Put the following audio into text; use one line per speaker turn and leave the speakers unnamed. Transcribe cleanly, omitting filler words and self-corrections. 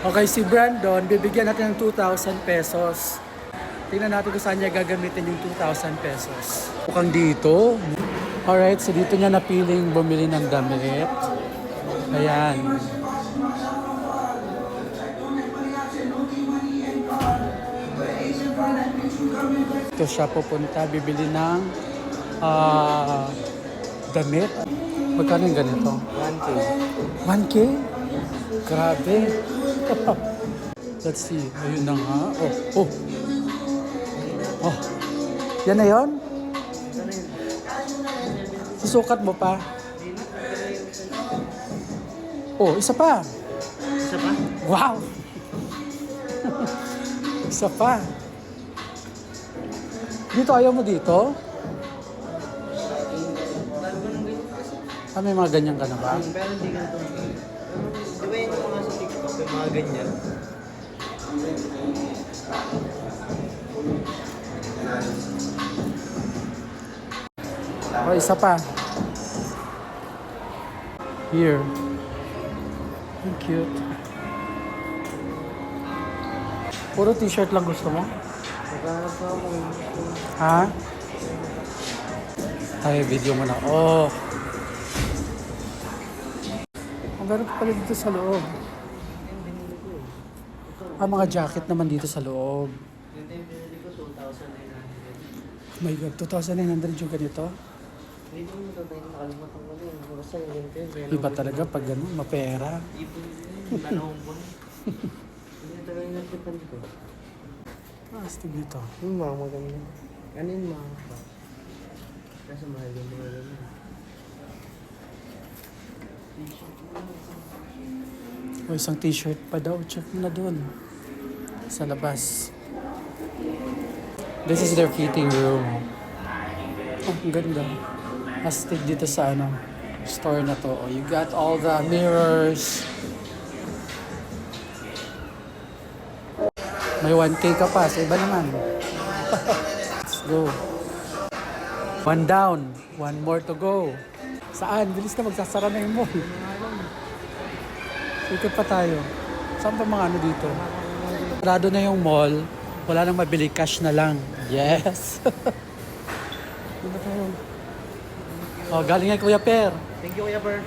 Okay, si Brandon, bibigyan natin ng 2,000 pesos. Tingnan natin kung saan niya gagamitin yung 2,000 pesos. Mukhang dito. Alright, so dito niya napiling bumili ng damit. Ayan. Ito siya pupunta, bibili ng damit. Magkano yung ganito?
1K.
1K? Grabe. Let's see. Ayun na nga. Oh. Oh. Yan na yun? Susukat mo pa? Oh, isa pa.
Isa pa?
Wow! Isa pa. Dito, ayaw mo dito? May mga ganyan ka na ba?
Pero hindi ganito. Di ba yun yung mga sa TikTok, yung mga ganyan?
Oh, isa pa. Here. Ang cute. Puro t-shirt lang gusto mo?
Nagkahanap pa ako.
Ha? Ay, video mo na. Oh. Ang meron pa pala dito sa loob. Mga jacket naman dito sa loob.
Yung time binili ko, 2,900.
Oh my God, 2,900 yung ganito?
Hindi mo ito tayo nakalimutan ko din. Basta yung ganito yun.
Iba talaga pag gano'n, mapera.
Ipon yun, manahong po. Hindi talaga yung nagtipan ko.
Astig nito.
Yung mga maganda. Ano yung mga ba? Kasi mahal yung mga ganyan.
O, isang t-shirt pa daw. Check mo na doon. Sa labas. This is their fitting room. Oh, ang ganda. Astig dito sa store na to. Oh, you got all the mirrors. May 1K ka pa. Sa iba naman. Let's go. One down. One more to go. Saan? Bilis na magsasara na yung mall. Ikot pa tayo. Saan pa mga ano dito? Sarado na yung mall. Wala nang mabili. Cash na lang. Yes. Dito tayo. Oh, galing nga Kuya Per.
Thank you, Kuya Per.